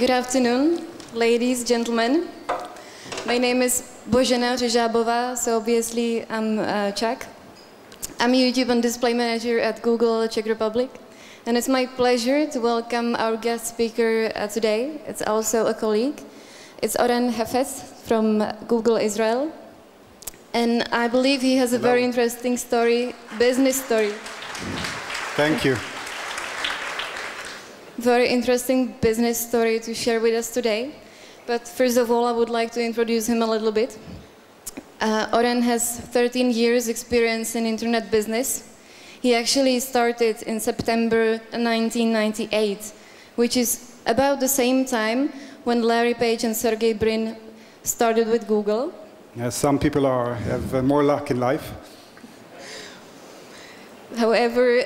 Good afternoon, ladies, gentlemen. My name is Božena Řežábová, so obviously I'm Czech. I'm a YouTube and display manager at Google Czech Republic, and it's my pleasure to welcome our guest speaker today. It's also a colleague. It's Oren Hefetz from Google Israel, and I believe he has a very interesting story, business story. Thank you. Very interesting business story to share with us today. But first of all, I would like to introduce him a little bit. Oren has 13 years experience in internet business. He actually started in September 1998, which is about the same time when Larry Page and Sergey Brin started with Google. Some people have more luck in life. However,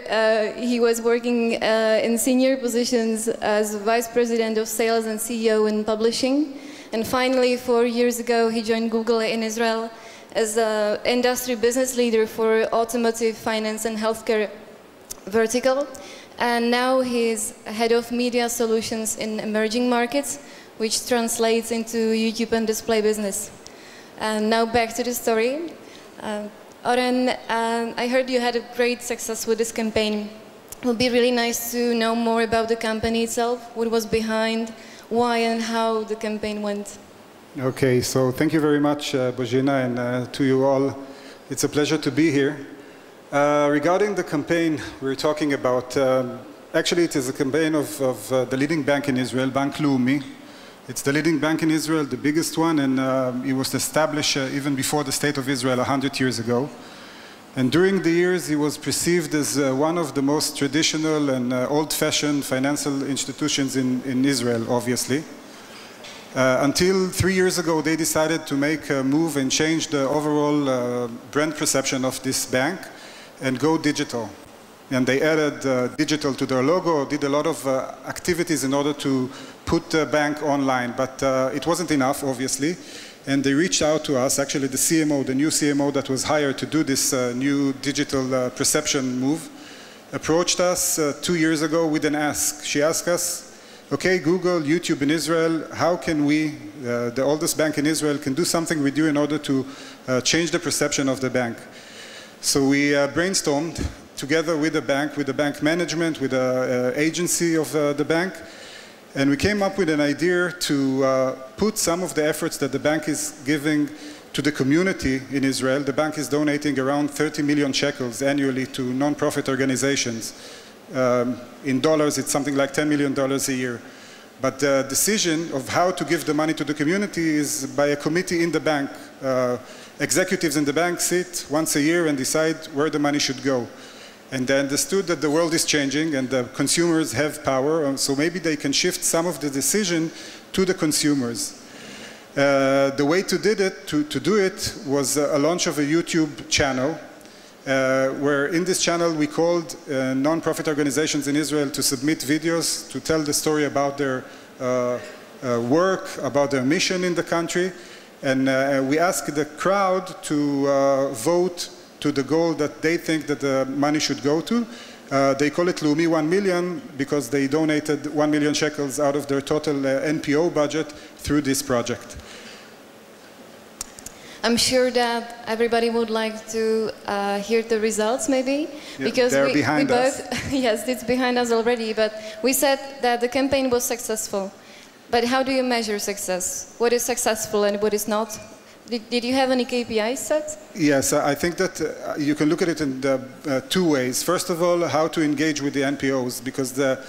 he was working in senior positions as Vice President of Sales and CEO in publishing. And finally, 4 years ago, he joined Google in Israel as an industry business leader for automotive, finance, and healthcare vertical. And now he's head of media solutions in emerging markets, which translates into YouTube and display business. And now back to the story. Oren, I heard you had a great success with this campaign. It would be really nice to know more about the company itself, what was behind, why and how the campaign went. Okay, so thank you very much, Božena, and to you all. It's a pleasure to be here. Regarding the campaign we're talking about, actually it is a campaign of the leading bank in Israel, Bank Leumi. It's the leading bank in Israel, the biggest one, and it was established even before the State of Israel 100 years ago. And during the years, it was perceived as one of the most traditional and old-fashioned financial institutions in Israel, obviously. Until 3 years ago, they decided to make a move and change the overall brand perception of this bank and go digital. And they added digital to their logo, did a lot of activities in order to put the bank online, but it wasn't enough, obviously. And they reached out to us, actually the CMO, the new CMO that was hired to do this new digital perception move, approached us 2 years ago with an ask. She asked us, okay, Google, YouTube in Israel, how can we, the oldest bank in Israel, can do something with you in order to change the perception of the bank? So we brainstormed together with the bank management, with the agency of the bank, and we came up with an idea to put some of the efforts that the bank is giving to the community in Israel. The bank is donating around 30 million shekels annually to non-profit organizations. In dollars, it's something like $10 million a year. But the decision of how to give the money to the community is by a committee in the bank. Executives in the bank sit once a year and decide where the money should go. And they understood that the world is changing and the consumers have power, so maybe they can shift some of the decision to the consumers. The way to do it was a launch of a YouTube channel, where in this channel we called non-profit organizations in Israel to submit videos to tell the story about their work, about their mission in the country, and we asked the crowd to vote to the goal that they think that the money should go to. They call it Leumi 1 million because they donated 1 million shekels out of their total NPO budget through this project. I'm sure that everybody would like to hear the results, maybe, yeah, because they're we behind us. Yes, it's behind us already, but we said that the campaign was successful. But how do you measure success? What is successful and what is not? Did you have any KPIs set? Yes, I think that you can look at it in two ways. First of all, how to engage with the NPOs, because the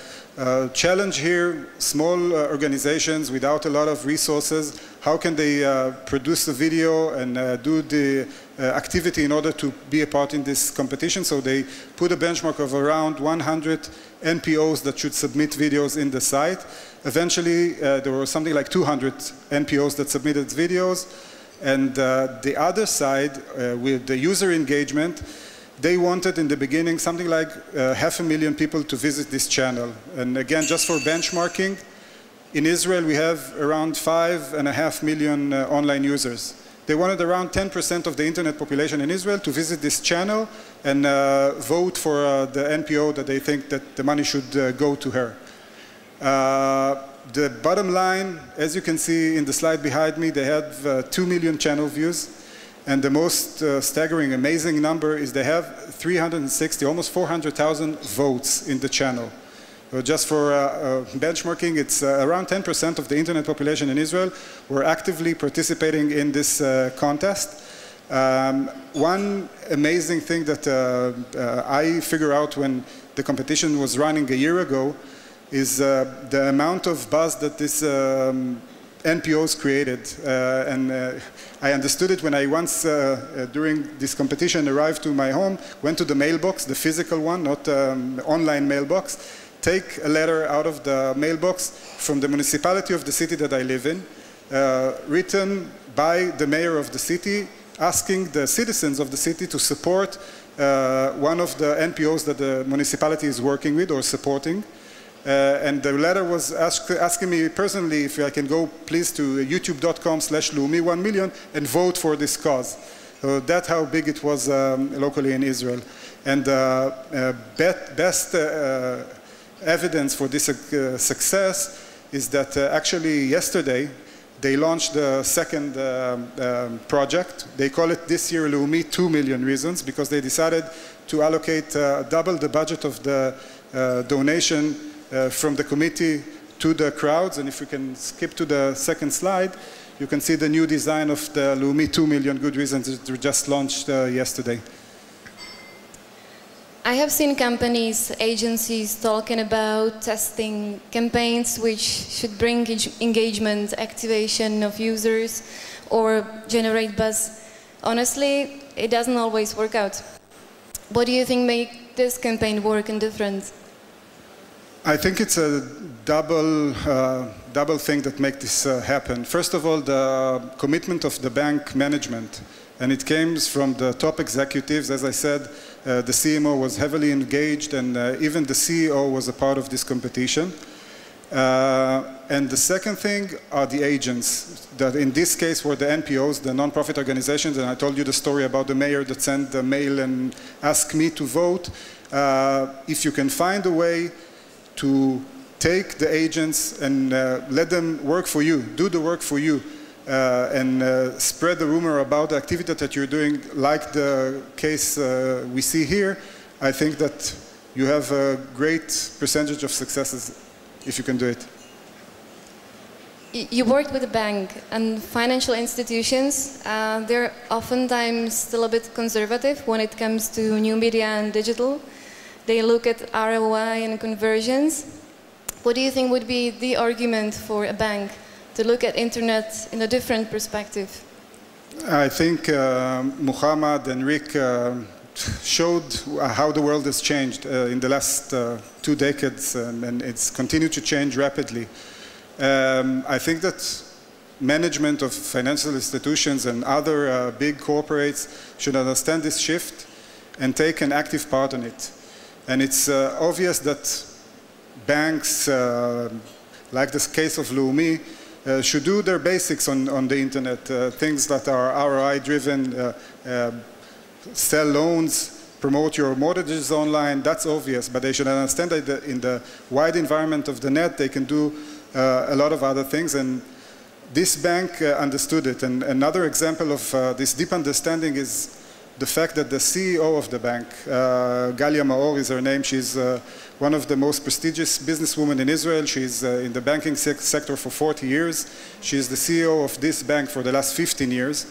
challenge here, small organizations without a lot of resources, how can they produce a video and do the activity in order to be a part in this competition? So they put a benchmark of around 100 NPOs that should submit videos in the site. Eventually, there were something like 200 NPOs that submitted videos. And the other side, with the user engagement, they wanted in the beginning something like 500,000 people to visit this channel. And again, just for benchmarking, in Israel we have around 5.5 million online users. They wanted around 10% of the internet population in Israel to visit this channel and vote for the NPO that they think that the money should go to her. The bottom line, as you can see in the slide behind me, they have 2 million channel views. And the most staggering, amazing number is they have 360, almost 400,000 votes in the channel. Just for benchmarking, it's around 10% of the internet population in Israel were actively participating in this contest. One amazing thing that I figured out when the competition was running a year ago is the amount of buzz that this NPOs created. I understood it when I once, during this competition, arrived to my home, went to the mailbox, the physical one, not online mailbox, take a letter out of the mailbox from the municipality of the city that I live in, written by the mayor of the city, asking the citizens of the city to support one of the NPOs that the municipality is working with or supporting. And the letter was asking me personally if I can go please to youtube.com/Leumi1million and vote for this cause. So that's how big it was locally in Israel. And best evidence for this success is that actually yesterday they launched the second project. They call it this year Leumi 2 million reasons because they decided to allocate double the budget of the donation from the committee to the crowds. And if we can skip to the second slide, you can see the new design of the Leumi 2 million good reasons that were just launched yesterday. I have seen companies, agencies talking about testing campaigns which should bring engagement, activation of users, or generate buzz. Honestly, it doesn't always work out. What do you think make this campaign work and different? I think it's a double thing that makes this happen. First of all, the commitment of the bank management. And it came from the top executives. As I said, the CMO was heavily engaged, and even the CEO was a part of this competition. And the second thing are the agents, that in this case were the NPOs, the non-profit organizations, and I told you the story about the mayor that sent the mail and asked me to vote. If you can find a way to take the agents and let them work for you, do the work for you, and spread the rumor about the activity that you're doing, like the case we see here, I think that you have a great percentage of successes if you can do it. You worked with a bank, and financial institutions, they're oftentimes still a bit conservative when it comes to new media and digital. They look at ROI and conversions. What do you think would be the argument for a bank to look at internet in a different perspective? I think Muhammad and Rick showed how the world has changed in the last 2 decades, and it's continued to change rapidly. I think that management of financial institutions and other big corporates should understand this shift and take an active part in it. And it's obvious that banks, like this case of Leumi, should do their basics on the internet, things that are ROI-driven, sell loans, promote your mortgages online, that's obvious, but they should understand that in the wide environment of the net, they can do a lot of other things, and this bank understood it. And another example of this deep understanding is the fact that the CEO of the bank, Galia Maor is her name, she's one of the most prestigious businesswomen in Israel. She's in the banking sector for 40 years. She's the CEO of this bank for the last 15 years.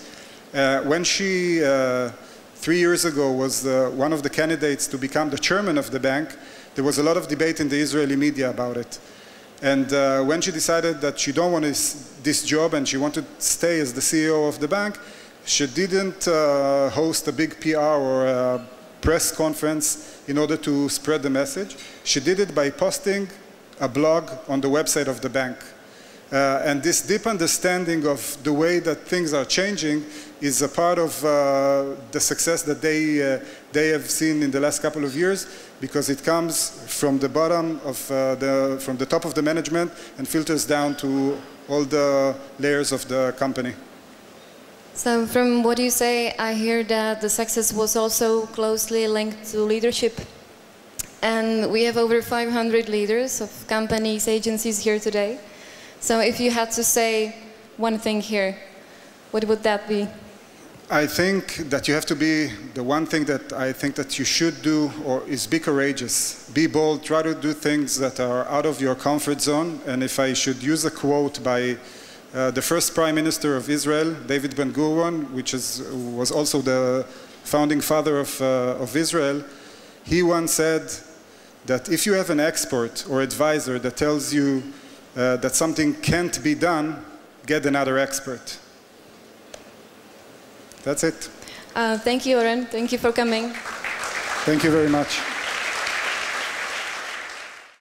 When she, 3 years ago, was one of the candidates to become the chairman of the bank, there was a lot of debate in the Israeli media about it. And when she decided that she don't want this job and she wanted to stay as the CEO of the bank, she didn't host a big PR or a press conference in order to spread the message. She did it by posting a blog on the website of the bank. And this deep understanding of the way that things are changing is a part of the success that they have seen in the last couple of years, because it comes from the bottom of from the top of the management and filters down to all the layers of the company. So from what you say, I hear that the success was also closely linked to leadership. And we have over 500 leaders of companies, agencies here today. So if you had to say one thing here, what would that be? I think that you have to be, the one thing that I think that you should do is be courageous, be bold, try to do things that are out of your comfort zone. And if I should use a quote by the first Prime Minister of Israel, David Ben-Gurion, which was also the founding father of Israel, he once said that if you have an expert or advisor that tells you that something can't be done, get another expert. That's it. Thank you, Oren. Thank you for coming. Thank you very much.